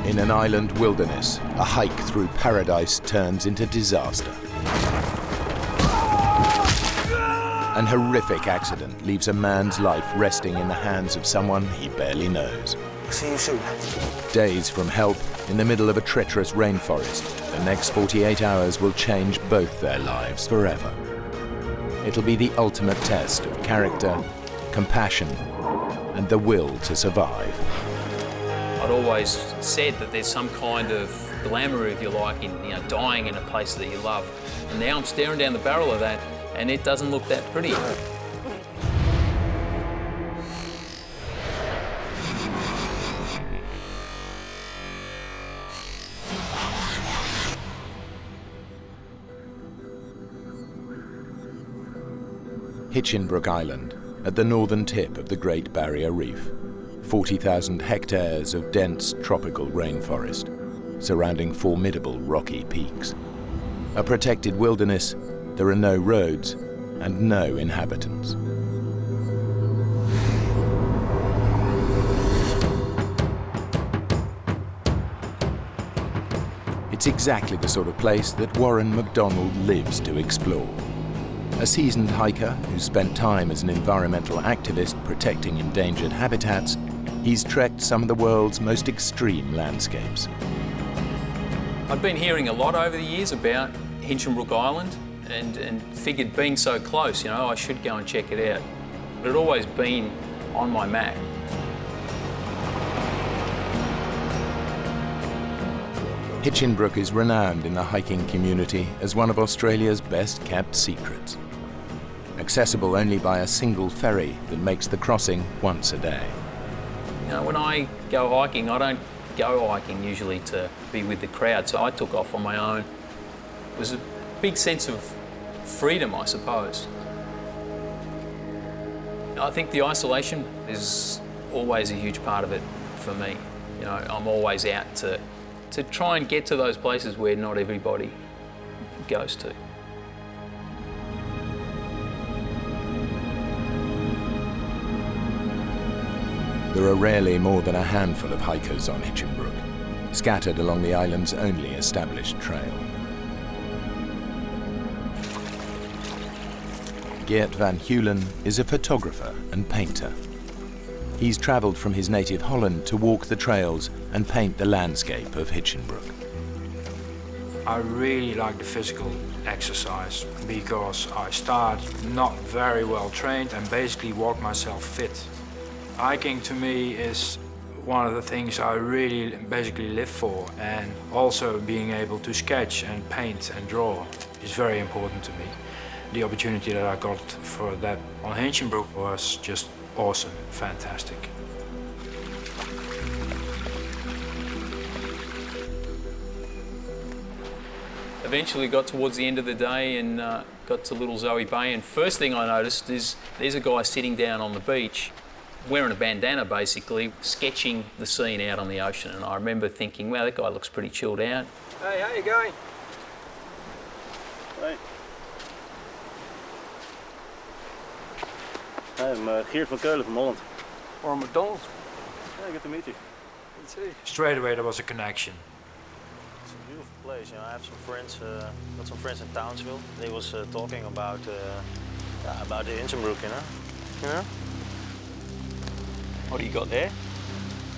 In an island wilderness, a hike through paradise turns into disaster. An horrific accident leaves a man's life resting in the hands of someone he barely knows. See you soon. Days from help in the middle of a treacherous rainforest, the next 48 hours will change both their lives forever. It'll be the ultimate test of character, compassion, and the will to survive. I'd always said that there's some kind of glamour, if you like, in dying in a place that you love. And now I'm staring down the barrel of that, and it doesn't look that pretty. Hinchinbrook Island, at the northern tip of the Great Barrier Reef. 40,000 hectares of dense tropical rainforest, surrounding formidable rocky peaks. A protected wilderness, there are no roads and no inhabitants. It's exactly the sort of place that Warren McDonald lives to explore. A seasoned hiker who spent time as an environmental activist protecting endangered habitats, he's trekked some of the world's most extreme landscapes. I've been hearing a lot over the years about Hinchinbrook Island and figured being so close, I should go and check it out. But it had always been on my map. Hinchinbrook is renowned in the hiking community as one of Australia's best-kept secrets. Accessible only by a single ferry that makes the crossing once a day. When I go hiking, I don't go hiking usually to be with the crowd, so I took off on my own. It was a big sense of freedom, I suppose. I think the isolation is always a huge part of it for me. I'm always out to try and get to those places where not everybody goes to. There are rarely more than a handful of hikers on Hinchinbrook, scattered along the island's only established trail. Geert van Heulen is a photographer and painter. He's travelled from his native Holland to walk the trails and paint the landscape of Hinchinbrook. I really like the physical exercise because I start not very well trained and basically walk myself fit. Hiking to me is one of the things I really basically live for, and also being able to sketch and paint and draw is very important to me. The opportunity that I got for that on Hinchinbrook was just awesome, fantastic. Eventually got towards the end of the day and got to Little Zoe Bay, and first thing I noticed is there's a guy sitting down on the beach wearing a bandana basically, sketching the scene out on the ocean, and I remember thinking, wow, that guy looks pretty chilled out. Hey, how you going? Hey. I'm Geert van Keulen from Holland. Warren McDonald. Yeah, good to meet you. Good to see you. Straight away there was a connection. It's a beautiful place. I have some friends, got some friends in Townsville. They was talking about the Hinchinbrook, you know? What do you got there?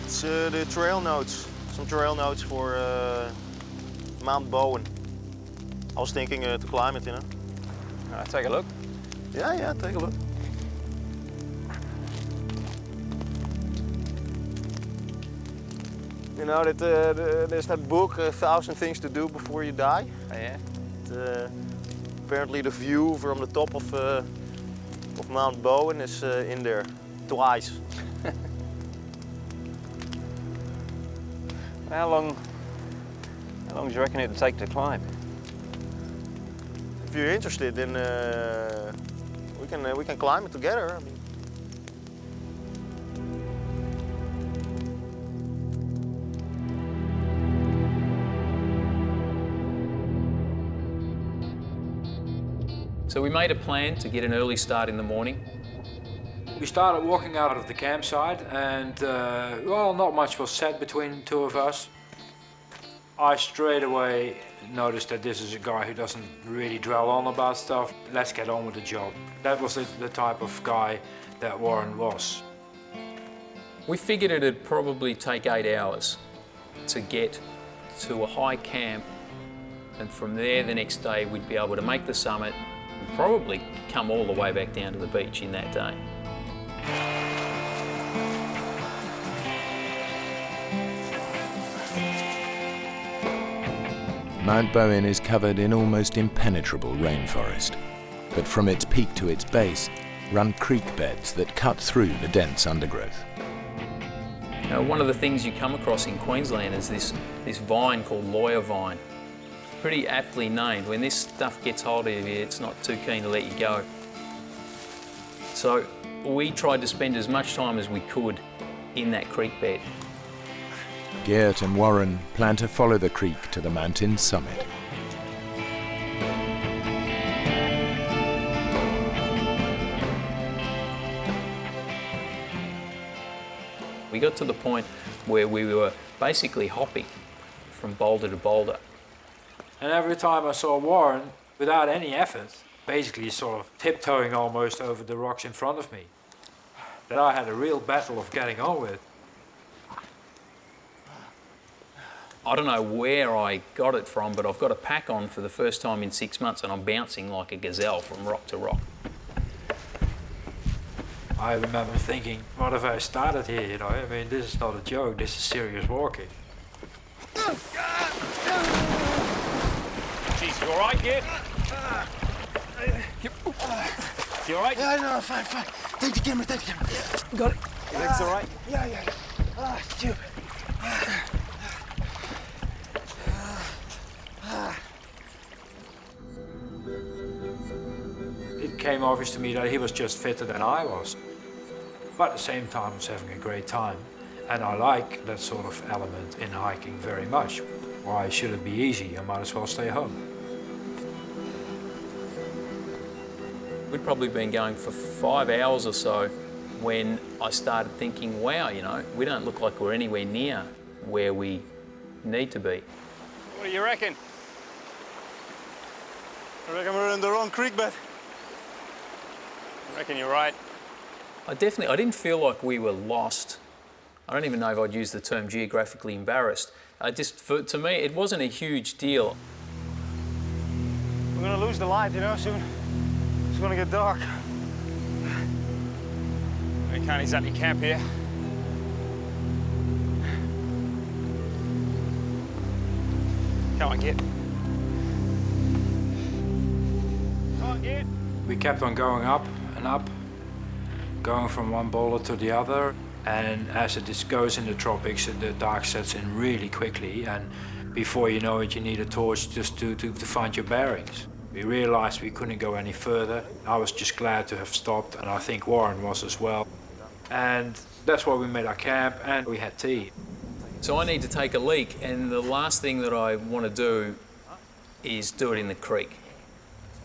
It's the trail notes. Some trail notes for Mount Bowen. I was thinking to climb it, Take a look. Yeah, take a look. There's that book, 1,000 Things to Do Before You Die. Oh, yeah? Apparently the view from the top of Mount Bowen is in there twice. How long do you reckon it'd take to climb? If you're interested, then we can climb it together. I mean. So we made a plan to get an early start in the morning. We started walking out of the campsite and, well, not much was said between the two of us. I straight away noticed that this is a guy who doesn't really dwell on about stuff. Let's get on with the job. That was the type of guy that Warren was. We figured it'd probably take 8 hours to get to a high camp, and from there the next day we'd be able to make the summit and probably come all the way back down to the beach in that day. Mount Bowen is covered in almost impenetrable rainforest, but from its peak to its base run creek beds that cut through the dense undergrowth. Now, one of the things you come across in Queensland is this vine called lawyer vine. Pretty aptly named. When this stuff gets hold of you, it's not too keen to let you go. So we tried to spend as much time as we could in that creek bed. Geert and Warren plan to follow the creek to the mountain's summit. We got to the point where we were basically hopping from boulder to boulder. And every time I saw Warren, without any effort, basically sort of tiptoeing almost over the rocks in front of me, that I had a real battle of getting on with. I don't know where I got it from, but I've got a pack on for the first time in 6 months and I'm bouncing like a gazelle from rock to rock. I remember thinking, what have I started here, you know? I mean, this is not a joke, this is serious walking. Jeez, you all right, Git? You all right? Yeah, no, fine. Take the camera. Got it. Your legs all right? Yeah. Stupid. It came obvious to me that he was just fitter than I was. But at the same time, I was having a great time. And I like that sort of element in hiking very much. Why should it be easy? I might as well stay home. We'd probably been going for 5 hours or so when I started thinking, wow, you know, we don't look like we're anywhere near where we need to be. What do you reckon? I reckon we're in the wrong creek bed. I reckon you're right. I didn't feel like we were lost. I don't even know if I'd use the term geographically embarrassed. To me, it wasn't a huge deal. We're gonna lose the light, you know, soon. It's gonna get dark. We can't exactly camp here. Come on, Git. Come on, Git. We kept on going up and up, going from one boulder to the other. And as it goes in the tropics, the dark sets in really quickly. And before you know it, you need a torch just to find your bearings. We realized we couldn't go any further. I was just glad to have stopped, and I think Warren was as well. And that's why we made our camp, and we had tea. So I need to take a leak, and the last thing that I want to do is do it in the creek.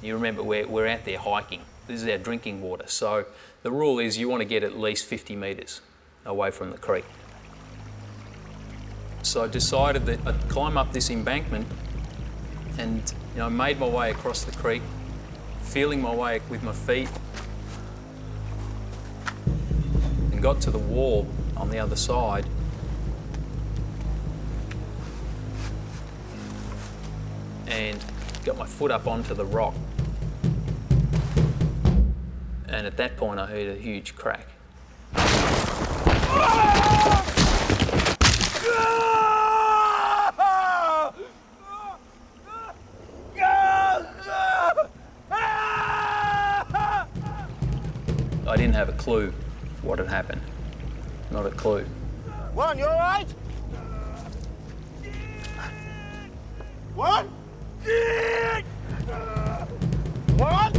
You remember, we're out there hiking. This is our drinking water. So the rule is you want to get at least 50 metres away from the creek. So I decided that I'd climb up this embankment and, you know, made my way across the creek, feeling my way with my feet, and got to the wall on the other side. And got my foot up onto the rock. And at that point I heard a huge crack. I didn't have a clue what had happened. Not a clue. Warren, you all right? Warren? Warren?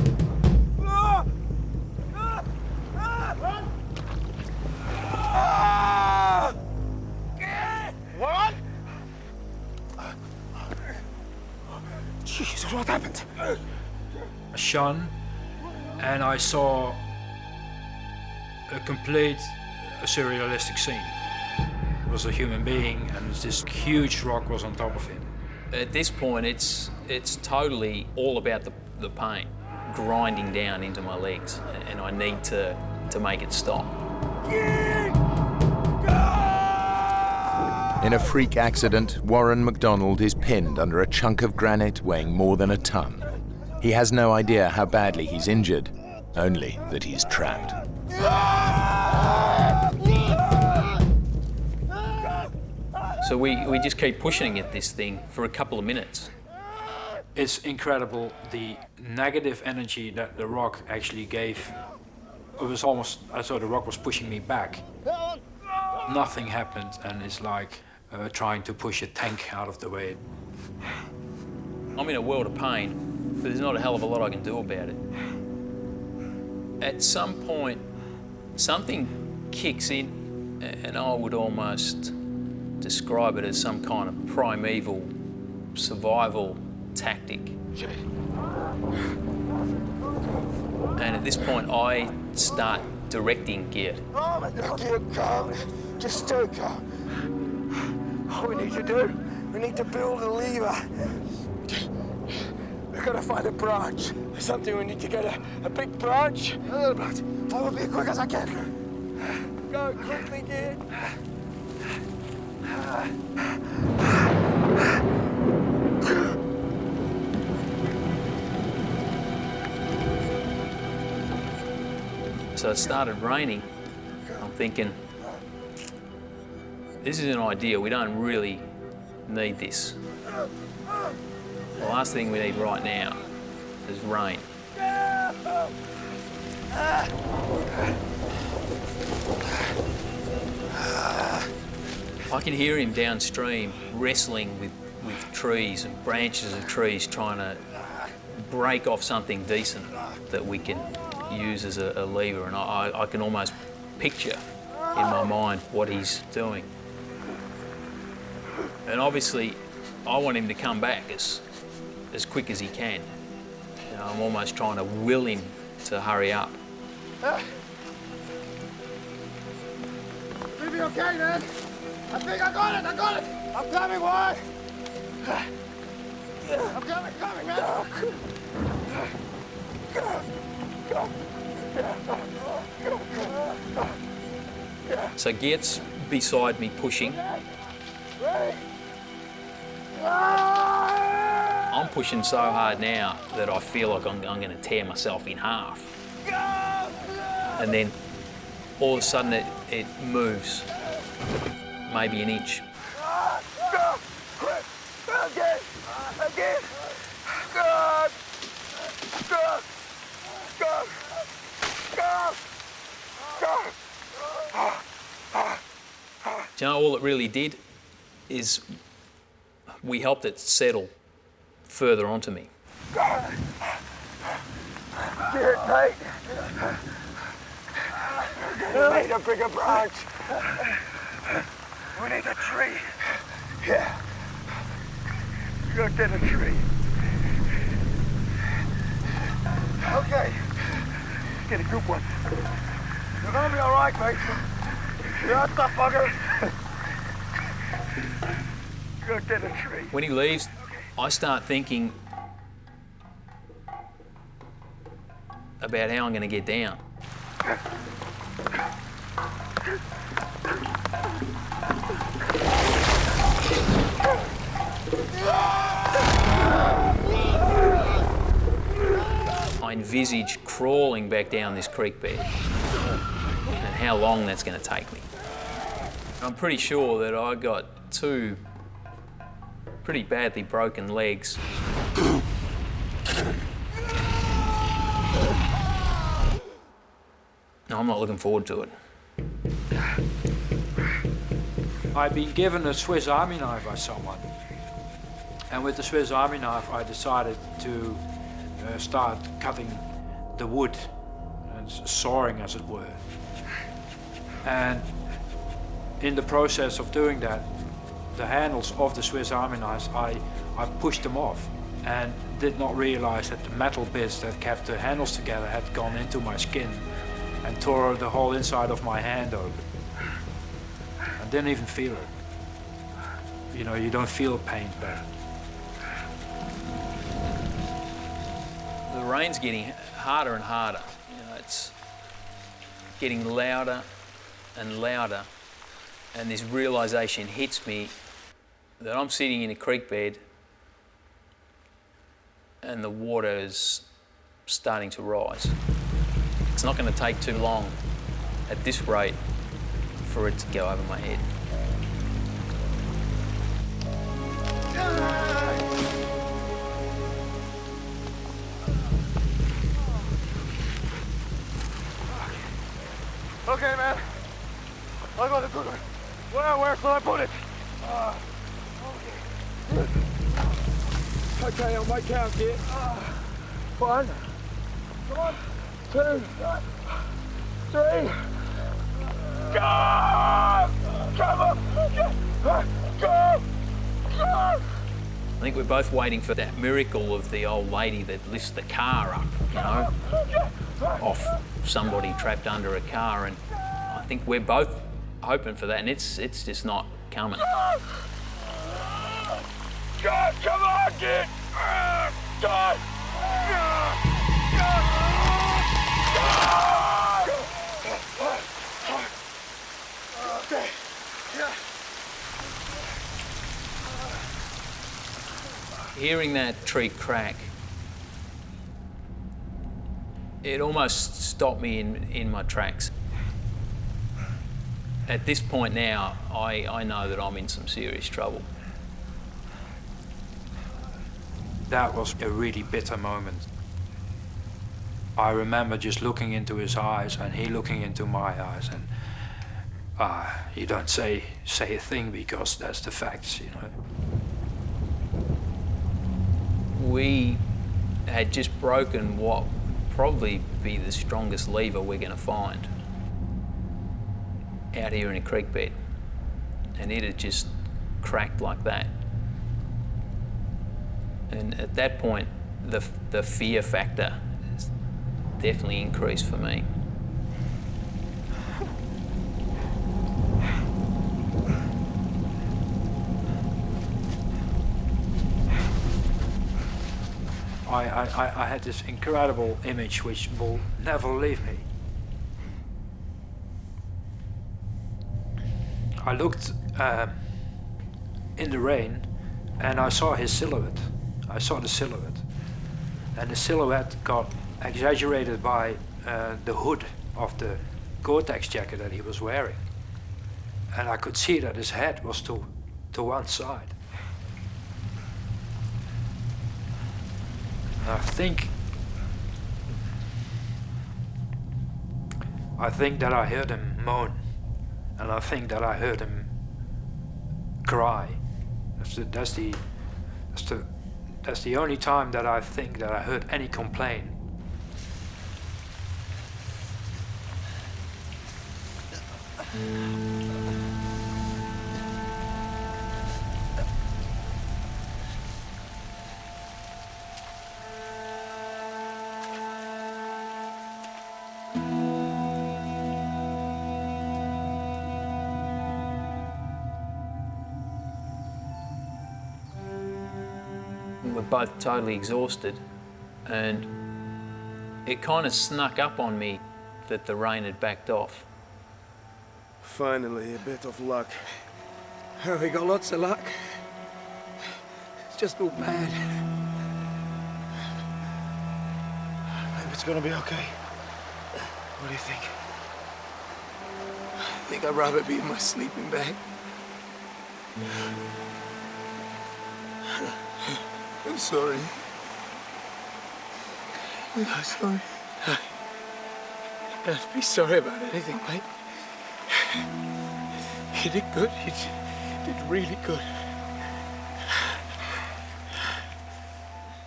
Warren? Jesus, what happened? I shone, and I saw a complete surrealistic scene. It was a human being, and this huge rock was on top of him. At this point, it's totally all about the pain grinding down into my legs, and I need to make it stop. In a freak accident, Warren McDonald is pinned under a chunk of granite weighing more than a ton. He has no idea how badly he's injured, only that he's trapped. So we just keep pushing at this thing for a couple of minutes. It's incredible the negative energy that the rock actually gave. It was almost as though the rock was pushing me back. Nothing happened, and it's like trying to push a tank out of the way. I'm in a world of pain, but there's not a hell of a lot I can do about it. At some point, something kicks in, and I would almost describe it as some kind of primeval survival tactic. And at this point, I start directing Geert. Oh my God, Geert, calm. Just stay calm. All we need to do, we need to build a lever. We've got to find a branch. Something we need to get a big branch. A little branch. I will be as quick as I can. Go quickly, Geert. So it started raining. I'm thinking, this is an idea. We don't really need this. The last thing we need right now is rain. I can hear him downstream wrestling with trees and branches of trees, trying to break off something decent that we can use as a lever, and I can almost picture in my mind what he's doing. And obviously, I want him to come back as quick as he can. You know, I'm almost trying to will him to hurry up. You'll be okay, man. I think I got it. I'm coming, Warren. I'm coming, man. So Geert's beside me pushing. I'm pushing so hard now that I feel like I'm going to tear myself in half. And then all of a sudden it moves, maybe an inch. Again. Do you know, all it really did is we helped it settle further onto me. Geert, mate. We need a bigger branch. We need a tree. Yeah. Go get a tree. Okay. Get a good one. You're gonna be all right, mate. You're a tough bugger. Go get a tree. When he leaves, I start thinking about how I'm going to get down. I envisage crawling back down this creek bed and how long that's going to take me. I'm pretty sure that I got two pretty badly broken legs. No, I'm not looking forward to it. I'd been given a Swiss Army knife by someone. And with the Swiss Army knife, I decided to start cutting the wood and sawing, as it were. And in the process of doing that, the handles of the Swiss Army knives, I pushed them off and did not realize that the metal bits that kept the handles together had gone into my skin and tore the whole inside of my hand open. I didn't even feel it. You know, you don't feel pain, but The rain's getting harder and harder. You know, it's getting louder and louder, and this realisation hits me that I'm sitting in a creek bed and the water is starting to rise. It's not going to take too long at this rate for it to go over my head. Okay, man. I got a good one. Where shall I put it? Okay. Good. Okay, on my count here. 1. Come on. 2. 3. Go! Come on! Go! Go! I think we're both waiting for that miracle of the old lady that lifts the car up, you know, off somebody trapped under a car, and I think we're both hoping for that, and it's just not coming. God, come on, kid! God! Okay. Hearing that tree crack, it almost stopped me in my tracks. At this point now, I know that I'm in some serious trouble. That was a really bitter moment. I remember just looking into his eyes and he looking into my eyes, and you don't say a thing because that's the facts, you know. We had just broken what would probably be the strongest lever we're going to find out here in a creek bed, and it had just cracked like that. And at that point, the fear factor has definitely increased for me. I had this incredible image which will never leave me. I looked in the rain and I saw his silhouette. I saw the silhouette. And the silhouette got exaggerated by the hood of the Gore-Tex jacket that he was wearing. And I could see that his head was to one side. I think that I heard him moan, and I think that I heard him cry. That's the only time that I think that I heard any complaint. We're both totally exhausted, and it kind of snuck up on me that the rain had backed off. Finally, a bit of luck. Oh, we got lots of luck. It's just all bad. Maybe it's gonna be okay. What do you think? I think I'd rather be in my sleeping bag. I'm sorry. I'm sorry. You don't have to be sorry about anything, mate. You did good. You did really good.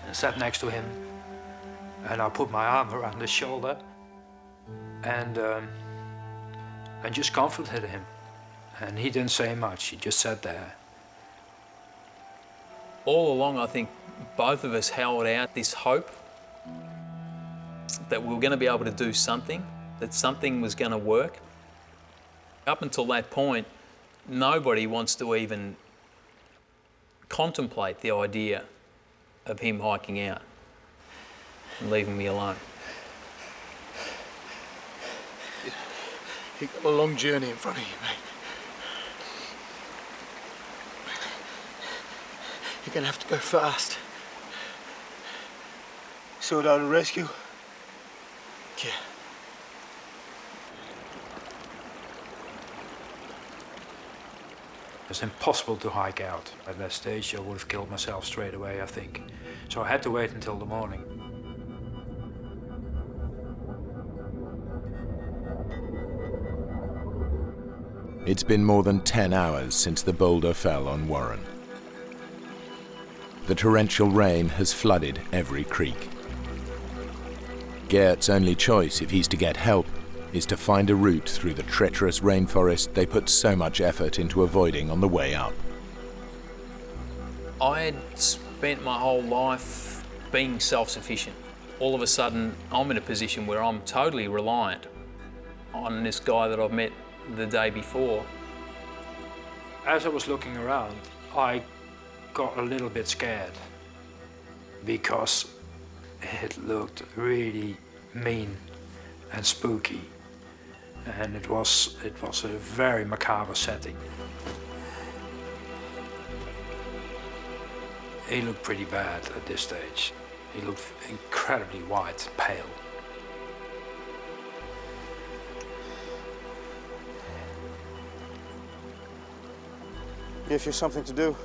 I sat next to him, and I put my arm around his shoulder, and just comforted him. And he didn't say much. He just sat there. All along, I think both of us held out this hope that we were going to be able to do something, that something was going to work. Up until that point, nobody wants to even contemplate the idea of him hiking out. and leaving me alone. You've got a long journey in front of you, mate. You're gonna have to go fast. Sort out a rescue? Yeah. It's impossible to hike out. At that stage, I would have killed myself straight away, I think. So I had to wait until the morning. It's been more than 10 hours since the boulder fell on Warren. The torrential rain has flooded every creek. Geert's only choice, if he's to get help, is to find a route through the treacherous rainforest they put so much effort into avoiding on the way up. I had spent my whole life being self-sufficient. All of a sudden, I'm in a position where I'm totally reliant on this guy that I've met the day before. As I was looking around, I got a little bit scared because it looked really mean and spooky, and it was a very macabre setting. He looked pretty bad at this stage. He looked incredibly white, pale. Give you something to do.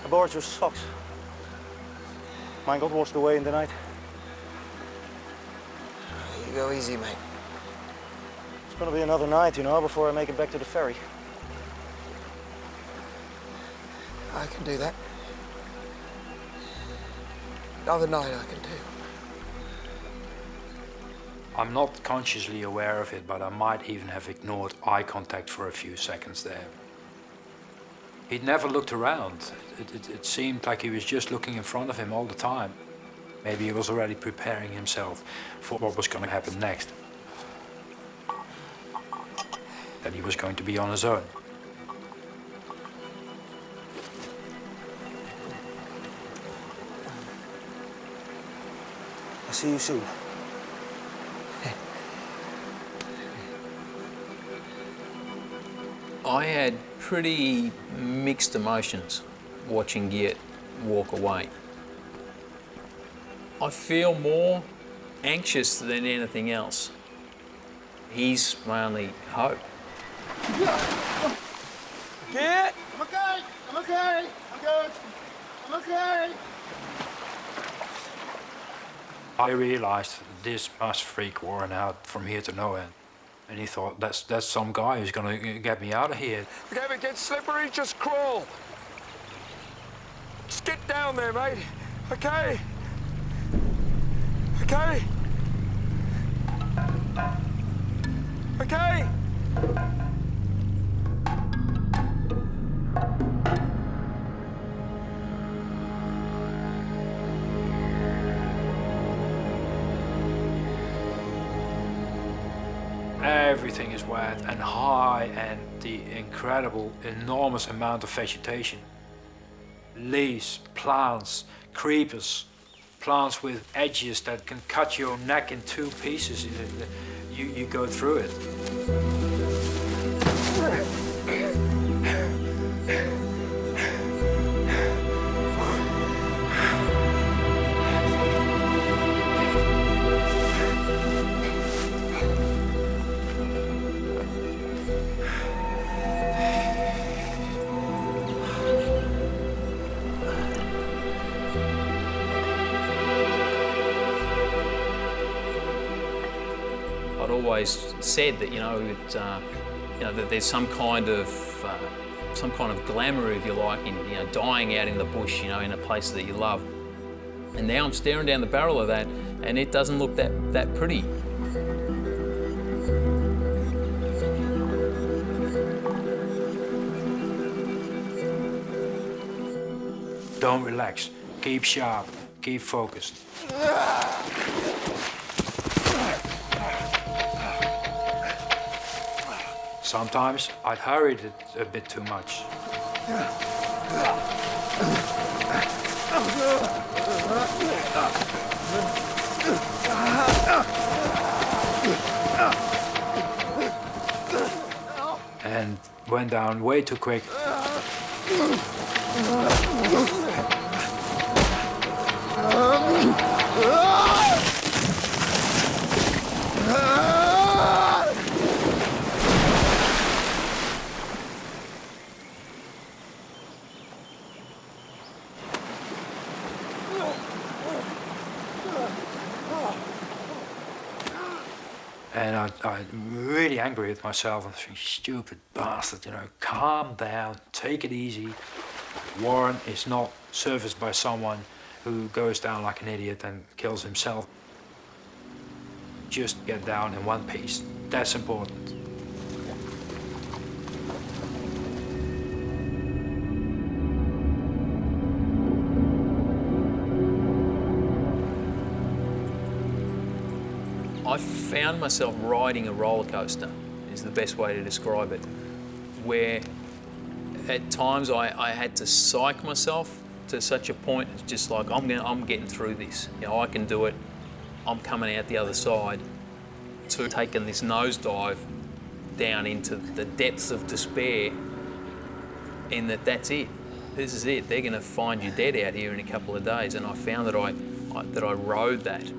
I borrowed your socks. Mine got washed away in the night. You go easy, mate. It's gonna be another night, you know, before I make it back to the ferry. I can do that. Another night I can do. I'm not consciously aware of it, but I might even have ignored eye contact for a few seconds there. He'd never looked around. It seemed like he was just looking in front of him all the time. Maybe he was already preparing himself for what was going to happen next. That he was going to be on his own. I'll see you soon. I had pretty mixed emotions watching Geert walk away. I feel more anxious than anything else. He's my only hope. Geert! I'm okay! I'm okay! I'm good! I'm okay! I realized this must freak Warren out from here to nowhere. And he thought, that's some guy who's going to get me out of here. Okay, if it gets slippery, just crawl. Just get down there, mate. Okay? Okay? Okay? Everything is wet and high, and the incredible, enormous amount of vegetation. Leaves, plants, creepers, plants with edges that can cut your neck in two pieces. You go through it. I'd always said that that there's some kind of glamour, if you like, in dying out in the bush, in a place that you love. And now I'm staring down the barrel of that, and it doesn't look that pretty. Don't relax. Keep sharp. Keep focused. Sometimes I'd hurried it a bit too much. And went down way too quick. And I'm really angry with myself. I'm thinking, stupid bastard, you know, calm down, take it easy. Warren is not serviced by someone who goes down like an idiot and kills himself. Just get down in one piece. That's important. I found myself riding a roller coaster, is the best way to describe it, where at times I had to psych myself to such a point, it's just like, I'm getting through this. You know, I can do it, I'm coming out the other side, to taking this nosedive down into the depths of despair, in that's it. This is it. They're going to find you dead out here in a couple of days, and I found that I rode that.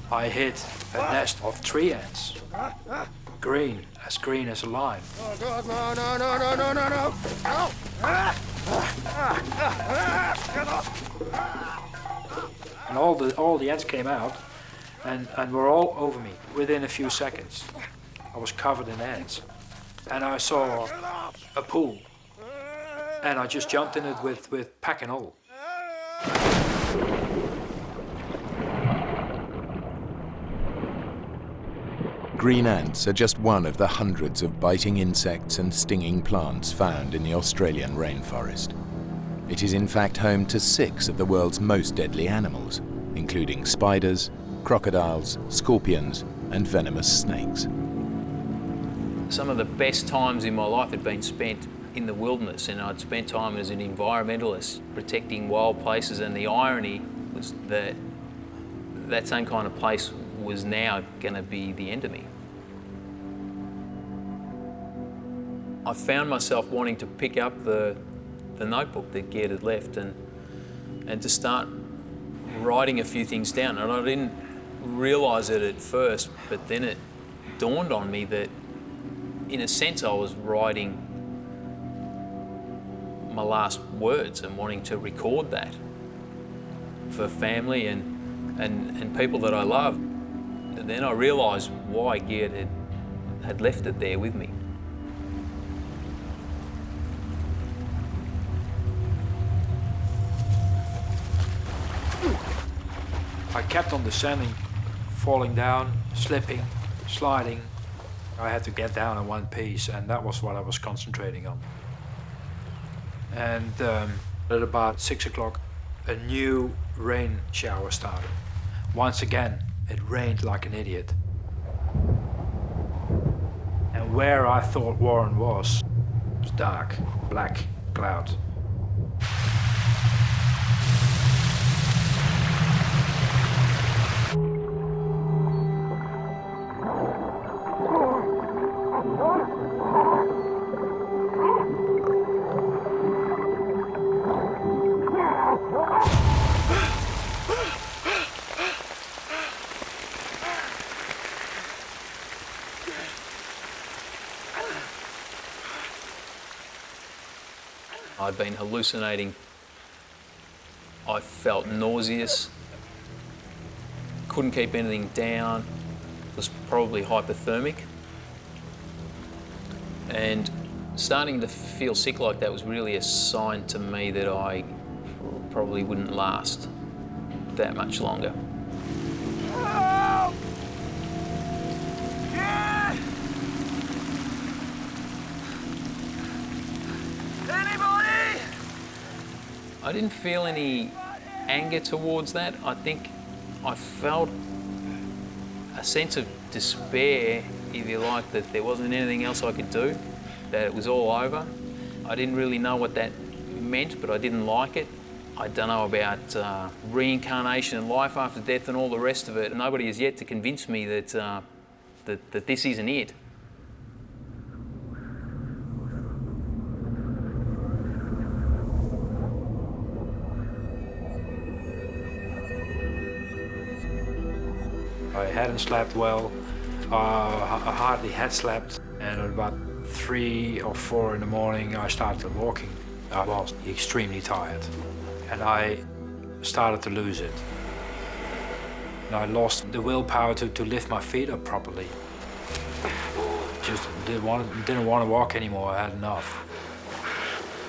I hit a nest of tree ants. Green as a lime. Oh God, no, no, no, no, no, no, no, no! Get off! And all the ants came out and were all over me within a few seconds. I was covered in ants. And I saw a pool. And I just jumped in it with pack and all. Green ants are just one of the hundreds of biting insects and stinging plants found in the Australian rainforest. It is in fact home to 6 of the world's most deadly animals, including spiders, crocodiles, scorpions, and venomous snakes. Some of the best times in my life had been spent in the wilderness, and I'd spent time as an environmentalist protecting wild places, and the irony was that that same kind of place was now going to be the end of me. I found myself wanting to pick up the notebook that Gerd had left and to start writing a few things down. And I didn't realise it at first, but then it dawned on me that in a sense I was writing my last words and wanting to record that for family and people that I love. And then I realised why Gerd had left it there with me. I kept on descending, falling down, slipping, sliding. I had to get down in one piece, and that was what I was concentrating on. And at about 6 o'clock, a new rain shower started. Once again, it rained like an idiot. And where I thought Warren was dark, black cloud. I'd been hallucinating. I felt nauseous, couldn't keep anything down, was probably hypothermic. And starting to feel sick like that was really a sign to me that I probably wouldn't last that much longer. Help! Yeah! I didn't feel any anger towards that. I think I felt a sense of despair, if you like, that there wasn't anything else I could do, that it was all over. I didn't really know what that meant, but I didn't like it. I don't know about reincarnation and life after death and all the rest of it. Nobody has yet to convince me that, that this isn't it. I hadn't slept well. I hardly had slept, and at about 3 or 4 in the morning I started walking. I was extremely tired, and I started to lose it. And I lost the willpower to lift my feet up properly. Just didn't want to walk anymore. I had enough.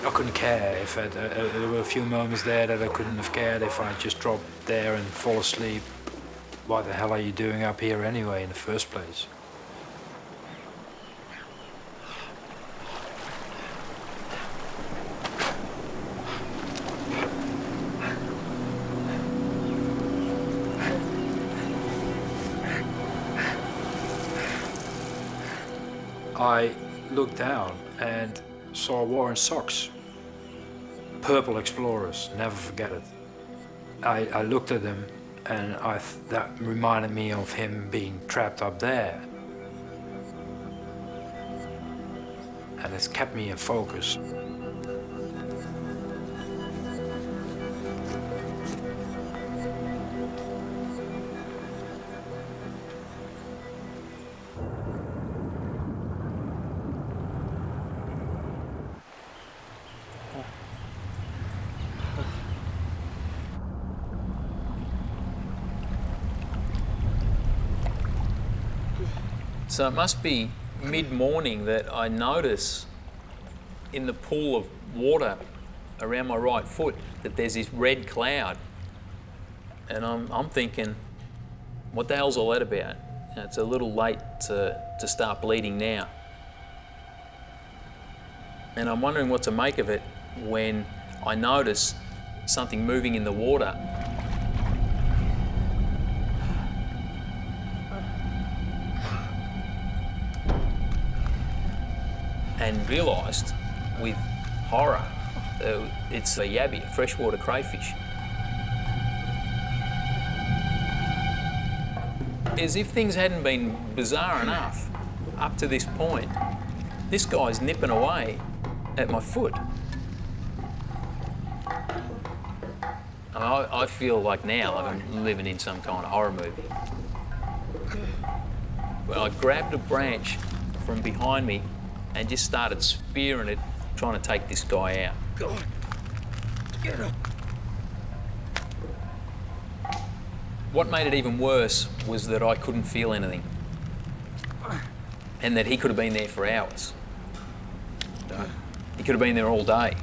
I couldn't care if there were a few moments there that I couldn't have cared if I just dropped there and fall asleep. What the hell are you doing up here anyway in the first place? I looked down and saw Warren's socks. Purple Explorers, never forget it. I looked at them, and that reminded me of him being trapped up there. And it's kept me in focus. So it must be mid-morning that I notice in the pool of water around my right foot that there's this red cloud. And I'm thinking, what the hell's all that about? And it's a little late to start bleeding now. And I'm wondering what to make of it when I notice something moving in the water. And realised with horror, it's a yabby, a freshwater crayfish. As if things hadn't been bizarre enough up to this point, this guy's nipping away at my foot. And I feel like now like I'm living in some kind of horror movie. Well, I grabbed a branch from behind me and just started spearing it, trying to take this guy out. Go on. Get him. What made it even worse was that I couldn't feel anything, and that he could have been there for hours. He could have been there all day.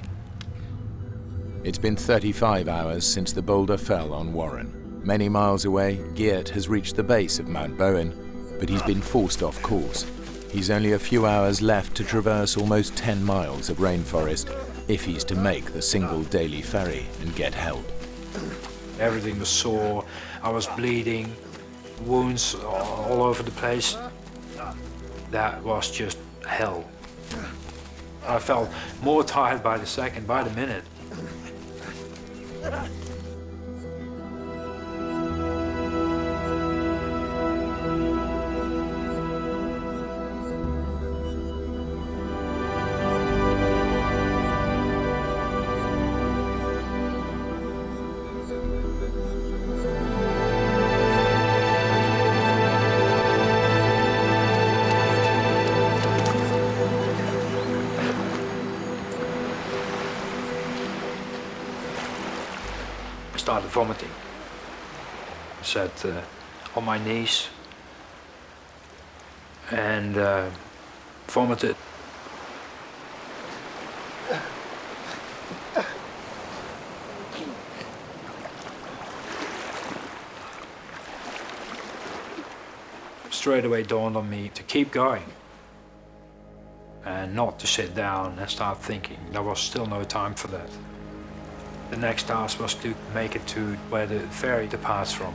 It's been 35 hours since the boulder fell on Warren. Many miles away, Geert has reached the base of Mount Bowen, but he's been forced off course. He's only a few hours left to traverse almost 10 miles of rainforest if he's to make the single daily ferry and get help. Everything was sore, I was bleeding, wounds all over the place. That was just hell. I felt more tired by the second, by the minute. I started vomiting. I sat on my knees and vomited. Straight away dawned on me to keep going and not to sit down and start thinking. There was still no time for that. The next task was to make it to where the ferry departs from.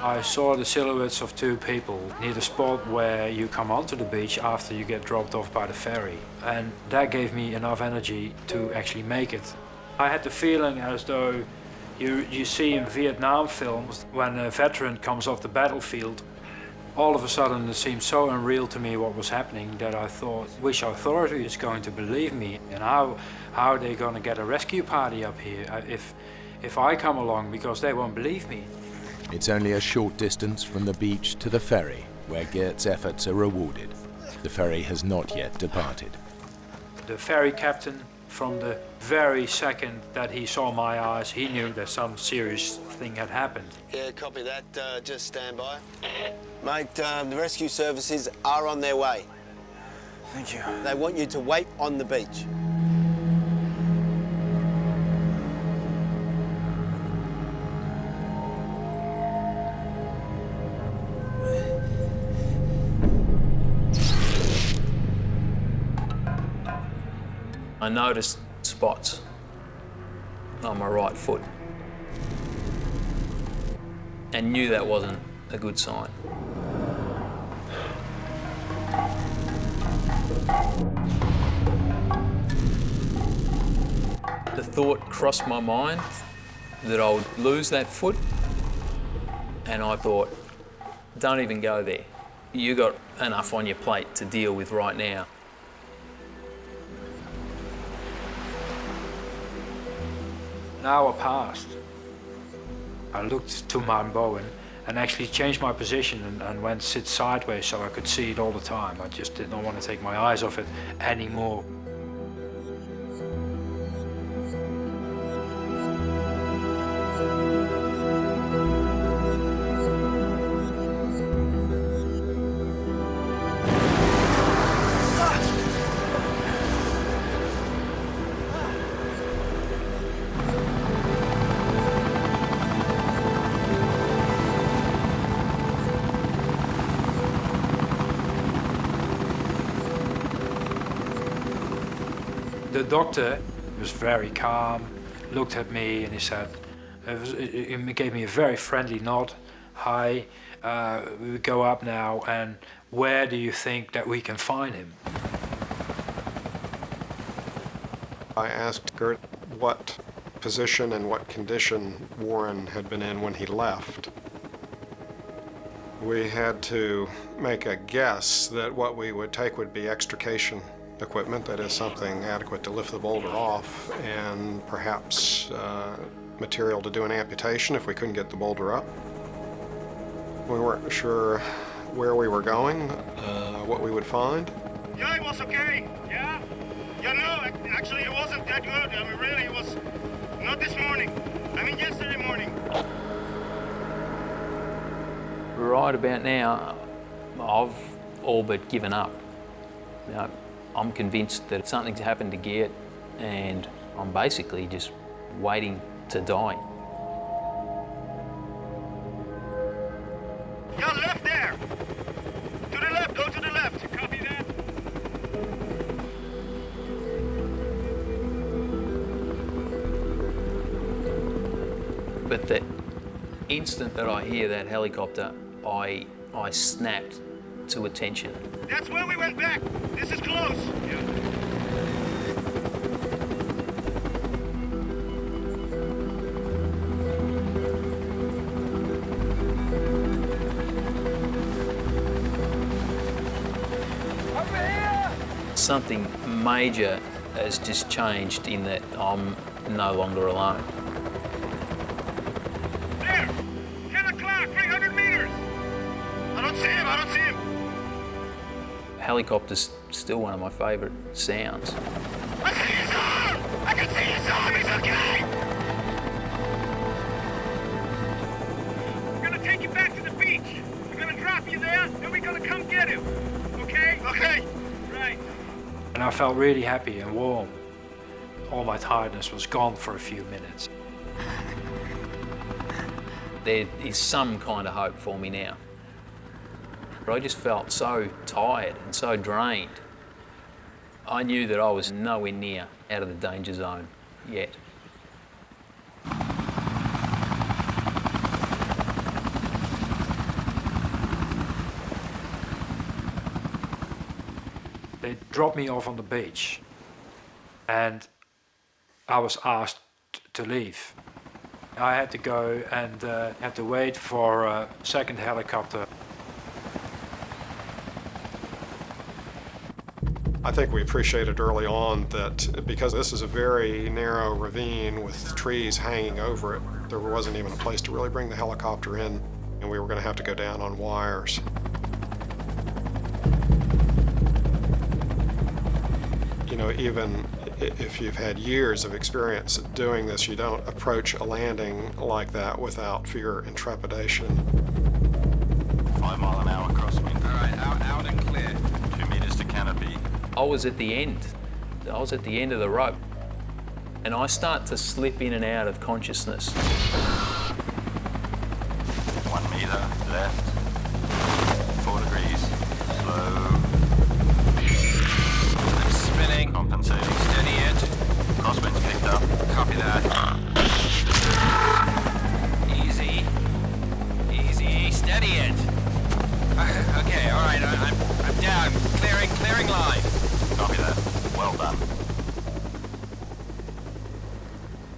I saw the silhouettes of two people near the spot where you come onto the beach after you get dropped off by the ferry. And that gave me enough energy to actually make it. I had the feeling as though you see in Vietnam films when a veteran comes off the battlefield. All of a sudden it seemed so unreal to me what was happening that I thought, which authority is going to believe me? And how are they going to get a rescue party up here if I come along, because they won't believe me? It's only a short distance from the beach to the ferry, where Geert's efforts are rewarded. The ferry has not yet departed. The ferry captain, from the very second that he saw my eyes, he knew that some serious thing had happened. Yeah, copy that. Just stand by. Mate, the rescue services are on their way. Thank you. They want you to wait on the beach. I noticed spots on my right foot and knew that wasn't a good sign. The thought crossed my mind that I would lose that foot, and I thought, don't even go there. You got enough on your plate to deal with right now. An hour passed. I looked to Mount Bowen and actually changed my position and went sit sideways so I could see it all the time. I just did not want to take my eyes off it anymore. The doctor was very calm, looked at me and he said, he gave me a very friendly nod. Hi, we go up now, and where do you think that we can find him? I asked Geert what position and what condition Warren had been in when he left. We had to make a guess that what we would take would be extrication equipment, that is something adequate to lift the boulder off, and perhaps material to do an amputation if we couldn't get the boulder up. We weren't sure where we were going, what we would find. Yeah, it was okay. Yeah? Yeah, no, actually it wasn't that good. I mean, really, it was not this morning. I mean, yesterday morning. Right about now, I've all but given up. You know, I'm convinced that something's happened to Geert, and I'm basically just waiting to die. Yeah, left there. To the left, go to the left. Copy that. But the instant that I hear that helicopter, I snapped to attention. That's where we went back. This is close. Yeah. Something major has just changed in that I'm no longer alone. There! 10 o'clock, 300 meters! I don't see him, I don't see him! Helicopter's still one of my favourite sounds. I see his arm! I can see his arm, he's okay! We're gonna take you back to the beach. We're gonna drop you there, then we're gonna come get him. Okay? Okay. Right. And I felt really happy and warm. All my tiredness was gone for a few minutes. There is some kind of hope for me now. But I just felt so tired and so drained. I knew that I was nowhere near out of the danger zone yet. They dropped me off on the beach and I was asked to leave. I had to go and had to wait for a second helicopter. I think we appreciated early on that because this is a very narrow ravine with trees hanging over it, there wasn't even a place to really bring the helicopter in, and we were going to have to go down on wires. You know, even if you've had years of experience doing this, you don't approach a landing like that without fear and trepidation. 5 mile an hour crosswind. All right, out and clear. 2 meters to canopy. I was at the end. I was at the end of the rope. And I start to slip in and out of consciousness. 1 meter left. 4 degrees. Slow. I'm spinning. Compensating. Steady it. Crosswind's picked up. Copy that. Easy. Easy. Steady it. Okay, all right. I'm down. Clearing line. Copy that. Well done.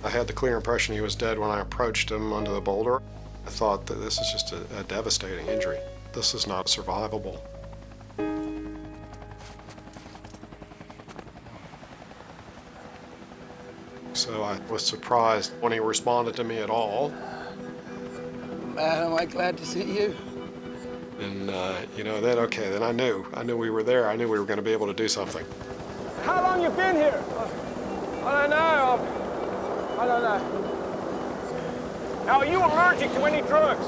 I had the clear impression he was dead when I approached him under the boulder. I thought that this is just a devastating injury. This is not survivable. So I was surprised when he responded to me at all. Man, am I glad to see you. And, you know, then I knew we were there. I knew we were going to be able to do something. How long you been here? I don't know. I don't know. Now, are you allergic to any drugs?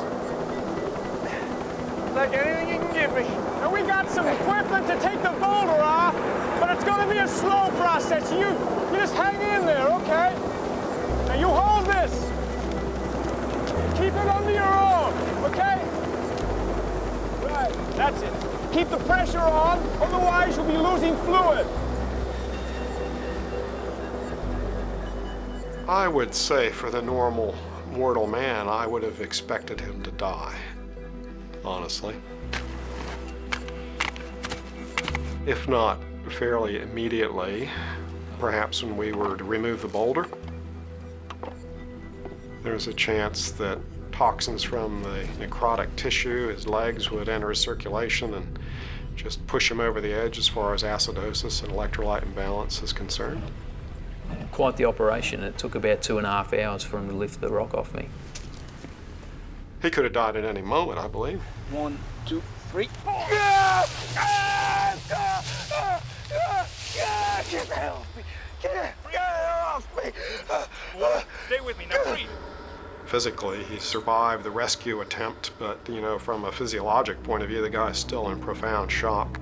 Like anything you can give me. Now, we got some equipment to take the boulder off, but it's going to be a slow process. You just hang in there, okay? Now, you hold this. Keep it under your arm, okay? Right, that's it. Keep the pressure on, otherwise you'll be losing fluid. I would say for the normal mortal man, I would have expected him to die, honestly. If not fairly immediately, perhaps when we were to remove the boulder, there's a chance that toxins from the necrotic tissue, his legs, would enter his circulation and just push him over the edge as far as acidosis and electrolyte imbalance is concerned. Quite the operation. It took about 2.5 hours for him to lift the rock off me. He could have died at any moment, I believe. 1, 2, 3. Get the hell off me! Get the hell off me! Stay with me, now breathe. Physically, he survived the rescue attempt, but, you know, from a physiologic point of view, the guy's still in profound shock.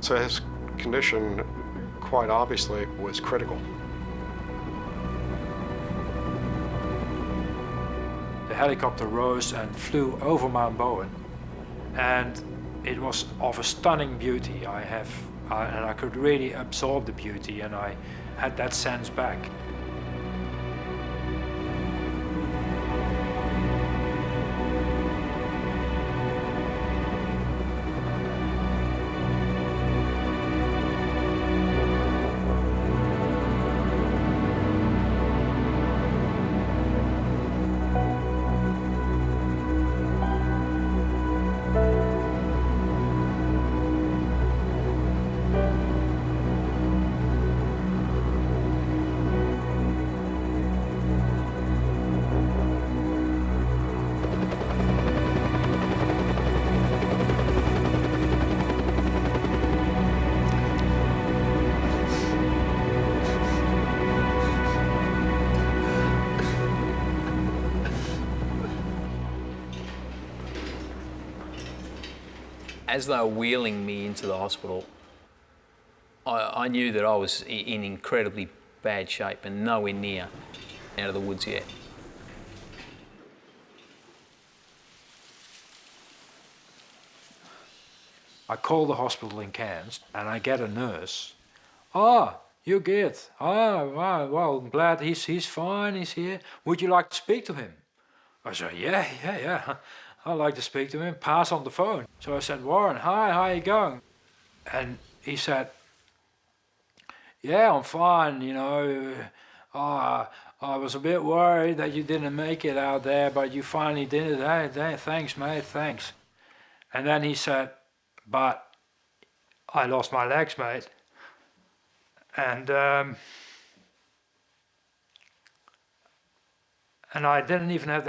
So his condition, quite obviously, was critical. The helicopter rose and flew over Mount Bowen, and it was of a stunning beauty. And I could really absorb the beauty, and I had that sense back. As they were wheeling me into the hospital, I knew that I was in incredibly bad shape and nowhere near out of the woods yet. I call the hospital in Cairns and I get a nurse. "Ah, you're good. Ah, wow, well, I'm glad he's fine, he's here. Would you like to speak to him?" I said, yeah. I'd like to speak to him. Pass on the phone. So I said, "Warren, hi, how you going?" And he said, "Yeah, I'm fine, you know. I was a bit worried that you didn't make it out there, but you finally did it. Hey, thanks, mate, thanks." And then he said, "But I lost my legs, mate." And I didn't even have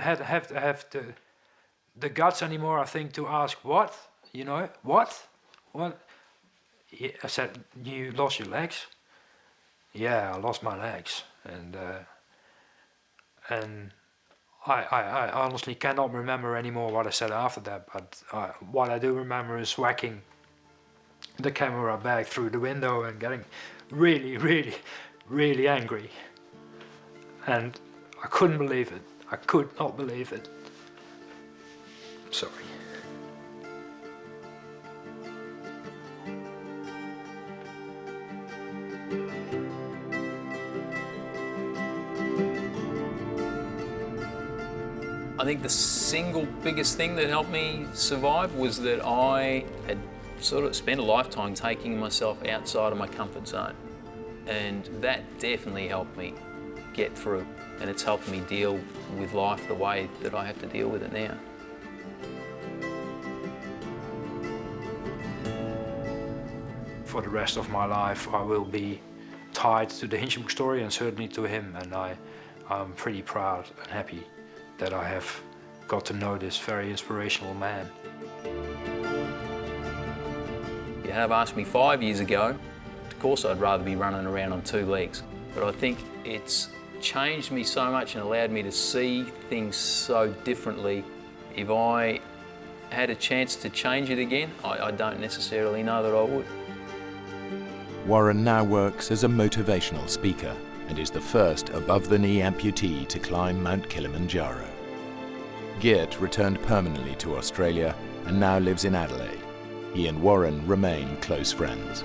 the guts anymore, I think, to ask what, you know, what? I said, "You lost your legs?" "Yeah, I lost my legs." And I honestly cannot remember anymore what I said after that, but what I do remember is whacking the camera back through the window and getting really, really, really angry. And I couldn't believe it. I could not believe it. Sorry. I think the single biggest thing that helped me survive was that I had sort of spent a lifetime taking myself outside of my comfort zone. And that definitely helped me get through. And it's helped me deal with life the way that I have to deal with it now. For the rest of my life, I will be tied to the Hinchinbrook story and certainly to him. And I'm pretty proud and happy that I have got to know this very inspirational man. You have asked me 5 years ago, of course I'd rather be running around on 2 legs. But I think it's changed me so much and allowed me to see things so differently. If I had a chance to change it again, I don't necessarily know that I would. Warren now works as a motivational speaker and is the first above-the-knee amputee to climb Mount Kilimanjaro. Geert returned permanently to Australia and now lives in Adelaide. He and Warren remain close friends.